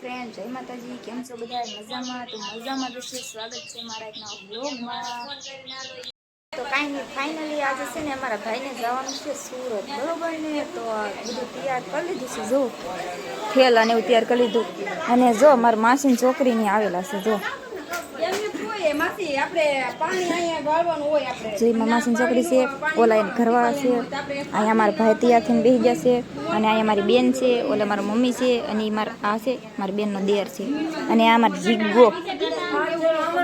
Friend, જય માતાજી. કેમ છો બધા? મજામાં? તો મજામાં જશે. સ્વાગત છે મારા એક નવા વ્લોગમાં. તો કાંઈ નહીં, ફાઇનલી આજે છે ને અમારા ભાઈને જવાનું છે સુરત, બરોબર ને? તો બધું તૈયાર કરી લીધું છે, જો થેલા ને એવું તૈયાર કરી લીધું. અને જો મારા માસીની છોકરીની આવેલા છે, જો માસીની છોકરી છે, ઓલા એને ઘરવાળા છે. અહીંયા મારા ભાઈ તૈયાર થઈને બેસી ગયા છે. અને અહીંયા મારી બેન છે, ઓલા મારા મમ્મી છે, અને મારા આ છે મારી બેનનો દેર છે, અને આ મારી જીગો.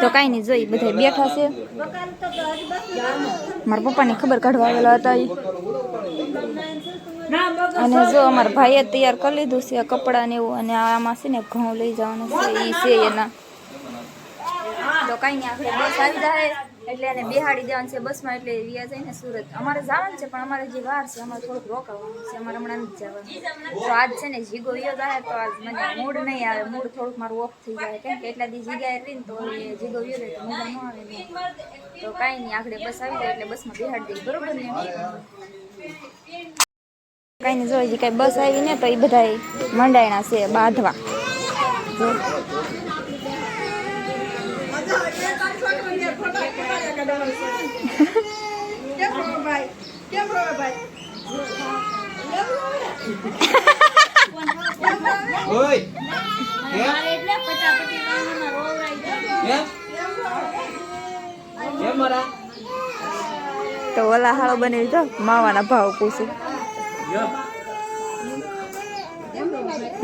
તો કાંઈ નહીં, જોઈ બધા બેઠા છે. મારા પપ્પાની ખબર કાઢવા આવેલા હતા એ. અને જો અમારા ભાઈએ તૈયાર કરી લીધું છે કપડાં ને એવું. અને આમાં છે ને ઘઉં લઈ જવાનું છે, એ છે એના. તો કાંઈ નહીં, આપણે બસ આવી જાય એટલે એને બેહાડી દેવાનું છે બસમાં, એટલે વ્યા જાય ને સુરત. અમારે જવાનું છે પણ અમારે જે વાર છે, અમારે થોડુંક રોકાવાનું છે, અમારે હમણાં નથી જવાનું. તો આજ છે ને જીગો વ્યો જાય તો આજ મને મૂડ નહીં આવે, મૂડ થોડુંક મારું ઓફ થઈ જાય, કેમ કે એટલા દી જગ્યાએ રહીને તો એ જીગો વ્યો જાય તો મજા ન આવે નહીં. તો કાંઈ નહીં, આપણે બસ આવી જાય એટલે બસમાં બેહાડી દઈએ, બરોબર ને? કાંઈ નહીં, જો હજી કાંઈ બસ આવી ને તો એ બધા મંડાયણા છે બાંધવા. તો ઓલા હાળો બનાવી તો માવાના ભાવ પૂછું.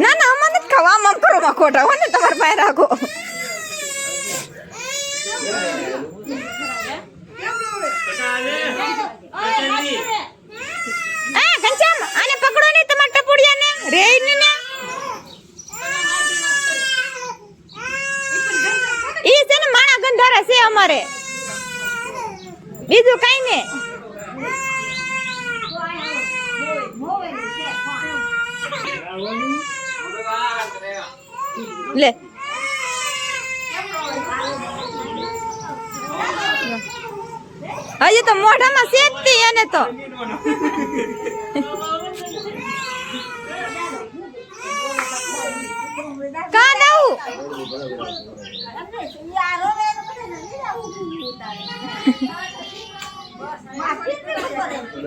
ના ના, આમાં નથી ખાવા, આમ કરો માં ખોટા હોય ને, તમારે પાસે રાખો. ઘનશ્યામ, આને પકડો ને તમારા ટપુડિયા ને, રેઈ ને. ઈ છે ને માણા ગંધારા છે અમારે, બીજું કઈ ને. લે હજી તો મોઢામાં શેકતી એને તો. કા નવું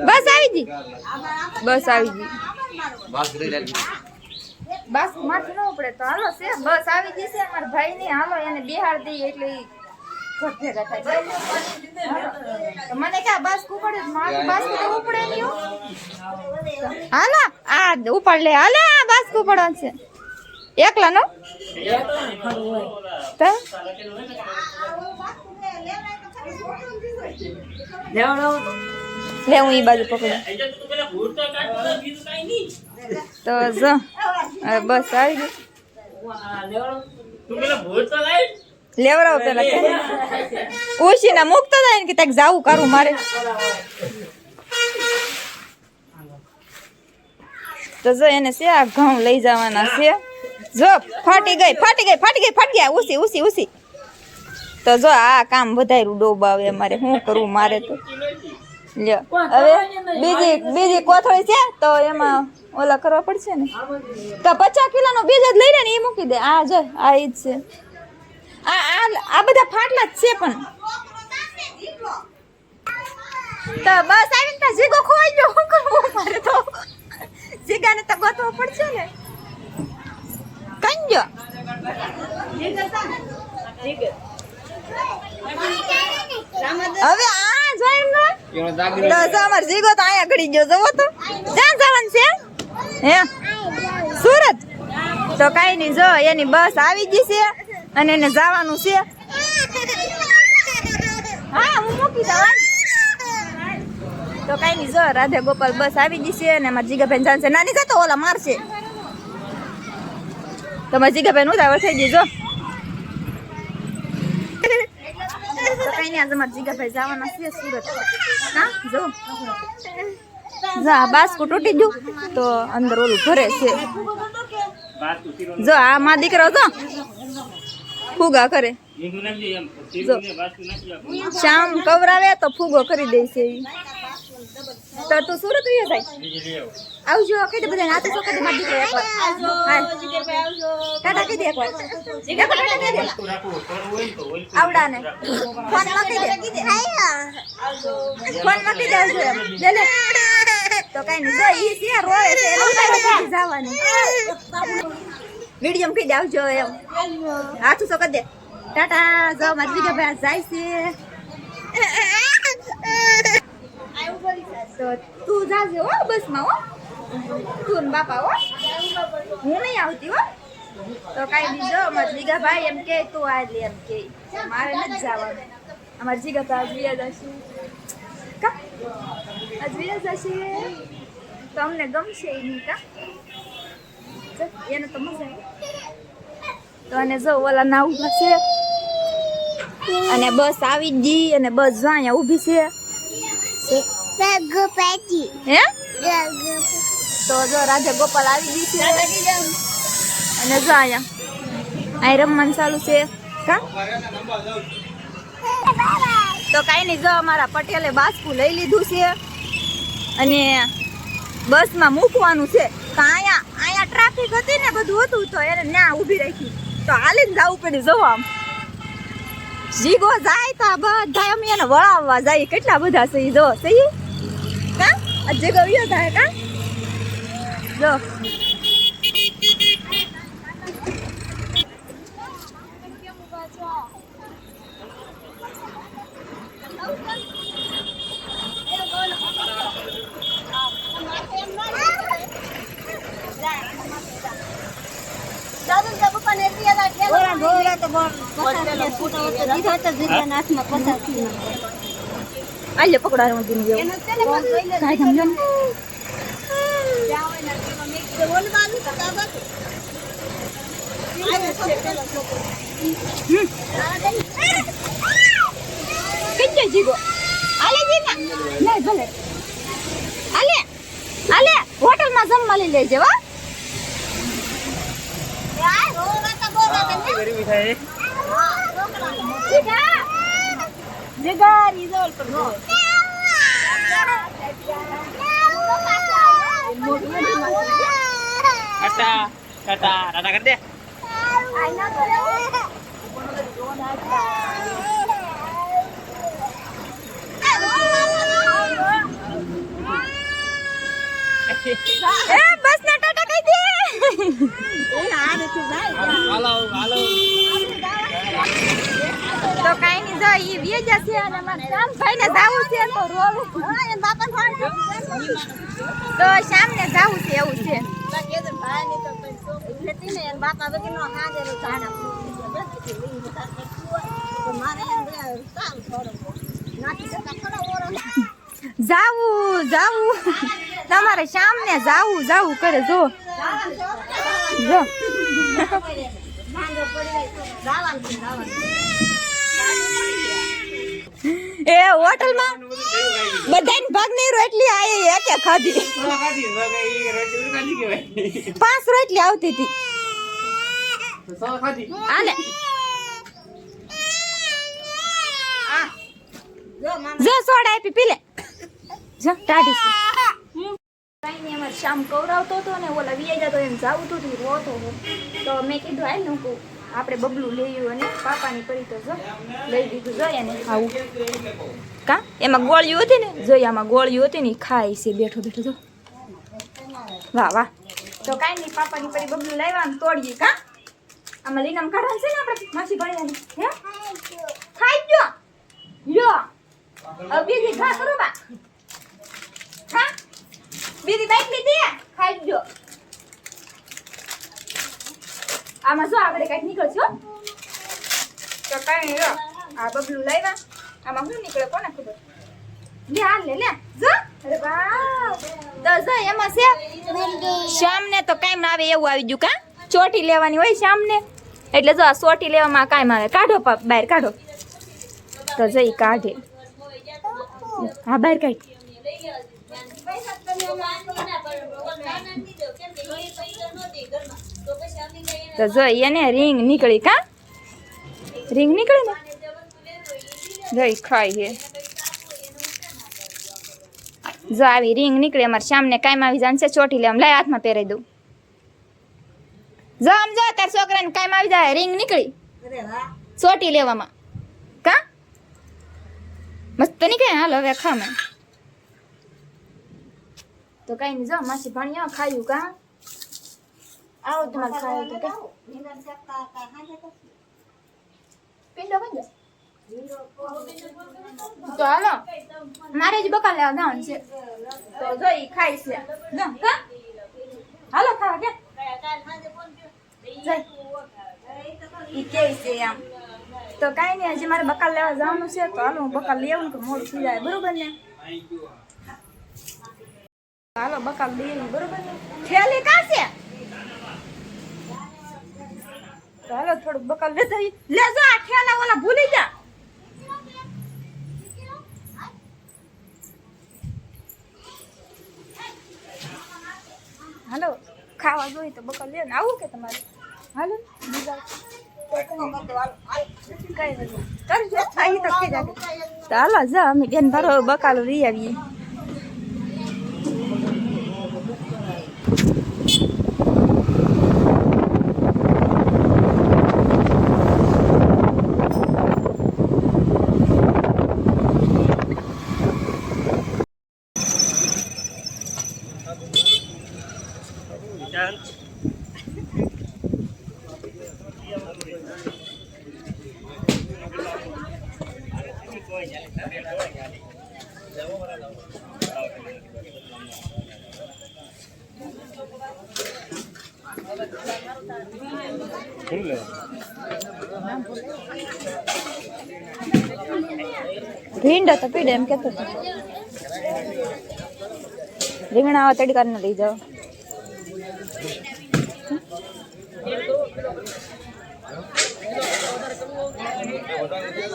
બસ આવી ગઈ, બસ આવી ગઈ. બસ માથે ન પડે તો હાલો છે, બસ આવી ગઈ છે. અમારા ભાઈ ને હાલો એને બેહાડ દઈએ એટલે ભેગા થાય. મને ક્યાં બસ કુપડે, મારી બસ તો ઉપડે નહીં. હાલો આ ઉપાડ લે, હાલે આ બસ કુપડો છે એકલા નો. લે હું ઈ બાજુ પકડું. તો જો બસ આવી ગઈ. લેવરાવ પેલા ઓછી ના મુકતો જાય ને કે ત્યાં જાવું કરું મારે. તો જો એને છે આ ઘઉં લઈ જવાના છે. જો ફાટી ગયા ઉસી. તો જો આ કામ વધાર્યું ડોબાવે અમારે, શું કરવું મારે તો. લ્યો હવે બીજી કોથળી છે તો એમાં ઓલા કરવા પડશે ને. તો 50 કિલોનો બીજ જ લઈ લે ને, એ મૂકી દે. આ જો આ ઈ જ છે. આ બધા ફાટલા જ છે પણ. તો બસ આવીને તો જીગો ખોવાઈ ગયો, શું કરવું મારે તો. જીગાને તો ગોતવો પડશે ને. કઈ ગયો હવે આ જોઈ લો. તો અમાર જીગો તો આયા ઘડી ગયો, જવો તો ક્યાં જવાનું છે હે? સુરત. તો કઈ નહીં, જો એની બસ આવી ગઈ છે અને એને જવાનું છે. હા હું મૂકી દઉં. તો કઈ નહીં, જો રાધે ગોપાલ બસ આવી ગઈ છે અને અમારા જીગાબેન જાણ છે. નાની જતો ઓલા મારશે. તમારા જીગાબેન ઉતાવળ થઈ ગઈ. જો તો કઈ નહીં, આજે અમારા જીગાભાઈ જવાના છે સુરત. હા જો બાસ્કુ તૂટી ગયું તો અંદર ઓલું ભરે છે. જો આ માં દીકરો જો ફુગા કરે. જો શામ કવરાવે તો ફુગો કરી દે છે. તો તું સુરત જાય આવજો. કઈ બધા નાતે છો કઈ મારી દીકરો એકવાર આવજો. ટાટા કહી દે એકવાર આવડાને ફોન મૂકી દે ફોન મૂકી દે લે તો કઈ નહીં જો ઈ છે રોવે છે જવાની મીડિયમ કહી દે આવજો એમ હાથું તો કરી દે ટાટા જો મારી બીજા ભાઈ જાય છે તો તું જાજે હો બસમાં હો તું ને બાપા હો હું નહીં આવતી હો તો કઈ નહીં જો મારા જીગા ભાઈ એમ કે તું આ લે એમ કે મારે નથી જવાનું અમારા જીગા ભાઈ વ્યાજ હશે કા આજ વ્યાજ હશે તો અમને ગમશે એ નહીં કા એને તો મજા આવે તો અને જો ઓલા ના ઊભા છે અને બસ આવી ગઈ અને બસ જો અહીંયા ઊભી છે હે તો જો રાધા ગોપાલ આવી ગઈ છે અને જો અહીંયા અહીં રમવાનું ચાલુ છે કા તો કાંઈ નહીં જો અમારા પટેલે બાસકું લઈ લીધું છે અને બસમાં મૂકવાનું છે તો અહીંયા ટ્રાફિક હતી ને બધું હતું તો એને ત્યાં ઊભી રાખી તો હાલીને જવું પડ્યું જવું આમ જીગો જાય તો આ બધા અમે એને વળાવવા જાય કેટલા બધા છે જો સહી કા આ જીગો વિયો થાય કા જો આલે પકડાયો દિન ગયો કાઈ સમજો કેટલે જીગો આલે જીગા નહીં ભલે આલે આલે હોટલમાં જમવા લઈ લેજે હો टाटा कर दे બસ ના ટાટા કહી દે તો કઈ નહીં જો ઈ વેજા છે અને મારા શ્યામભાઈ ને જાવું છે તો રોવે હા બાપા ફોન તો શ્યામને જાવું છે એવું છે કેદન ભાઈ ની તો એટલે તીને એન બાપા વગીનો હાજર જાણા તો મારે એમ કામ થોડો નાખી જતા થોડા ઓરો જાવું તમારે શ્યામને જાવું કરે જો જો એ હોટલમાં બધાને ભાગ નહીં રોટલી આયે એકે ખાધી 5 રોટલી આવતી હતી આલે જો સોડા આપી પી લે જો ટાઢી છે કઈ નહીં અમારે શામ કવરાવતો હતો ને ઓલા વિયા જતો એમ જાવું તો રોતો તો મેં કીધું હાલ નું આપણે બબલું લેયું અને પાપાની પડી તો જો લઈ દીધું જોઈએ ને ખાવું કા એમાં ગોળીઓ હતી ને જોઈએ આમાં ગોળીઓ હતી ને ખાય છે બેઠો જો વાહ તો કાંઈ નહીં પાપાની પડી બબલું લાવ્યા આમ તોડીએ કા આમાં લીનામ કાઢવાનું છે ને આપણે માસી ભાઈ હે ખાઈ ગયો લ્યો હવે બીજી ઘા કરો બા હા બીજી બાઈક લીધી ખાઈ ગયો આમાં જો આપણે કઈક નીકળશો તો કઈ આ બબલું લાવ્યા આમાં શું નીકળે કોને ખબર લે હાલ લે જો અરે વાહ તો જો એમાં છે શ્યામને તો કાંઈ આવે એવું આવી ગયું કા ચોટી લેવાની હોય શ્યામને એટલે જો આ ચોટી લેવામાં કાંઈ આવે કાઢો બહાર કાઢો તો જઈ કાઢે હા બહાર કાઢ તો જો એને રીંગ નીકળી કા રીંગ નીકળી ને જઈ ખાઈ હે જો આવી રીંગ નીકળે અમારે શ્યામને કાયમ આવી જાણશે ચોટી લે લાય હાથમાં પહેરાઈ દઉં જો આમ જો તાર છોકરાને કામ આવી જાય રિંગ નીકળી સોટી લેવામાં કા મસ્ત નીકળે હાલ હવે ખામે તો કઈ નહીં જો માસી ભણ્યા ખાયું કા આવો તમારે ખાયું તો કે પિંડો બંધ તો હાલો મારે જ બકા લેવા જવાનું છે તો જોઈ ખાઈ છે જો કા હાલો ખાવા કે ઈ કે છે આમ તો કાઈ નહીં હજી મારે બકાલ લેવા જવાનું છે તો હાલો હું બકાલ લઈ આવું કે મોડું થઈ જાય બરોબર ને હાલો બકાલ લઈ આવી બરોબર ને થેલી કા છે તો હાલો થોડુંક બકાલ લેતા આવી લે જો આ ઠેલા ઓલા ભૂલી જા હાલો ખાવા જોઈએ તો બકાલ લે ને આવું કે તમારે હાલો બીજા હાલો જા અમે બેન ભરો બકાલો લઈ આવીએ ભીંડા તો પીડે એમ કેતો રીંગણા આવા તડકા ને લઈ જાઓ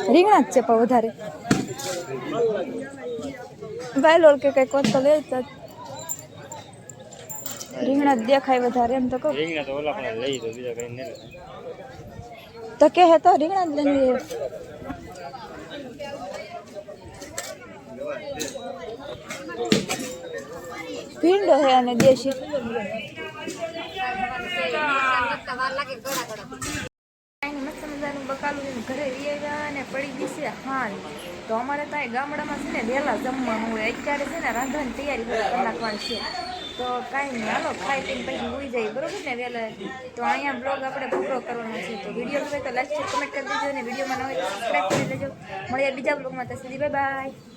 રીંગણા જ છે પણ વધારે વાયલોળ કે કઈક તો લે રીંગણા દેખાય વધારે એમ તો કહું રીંગણા તો ઓલા પણ લઈ દો બીજા કઈ નહીં તો કે હે તો રીંગણા જ લઈને ભીંડો હે અને દેશી મસ્ત મજાનું બકાલું ઘરે આવ્યા ને પડી ગઈ છે હાલ તો અમારે ત્યાં ગામડામાં છે ને વહેલા જમવાનું હોય અત્યારે છે ને રાંધવાની તૈયારી કરી નાખવાની છે તો કાંઈ નહીં હાલો ખાઈ પીને પછી હોઈ જાય બરોબર ને વહેલા તો અહીંયા બ્લોગ આપણે પૂરો કરવાનો છે તો વિડીયો ગમે તો લાઈક કમેન્ટ કરી દેજો અને વિડીયોમાં ન હોય તો સબસ્ક્રાઈબ કરી દેજો મળીએ બીજા બ્લોગમાં ત્યાં સુધી બાય બાય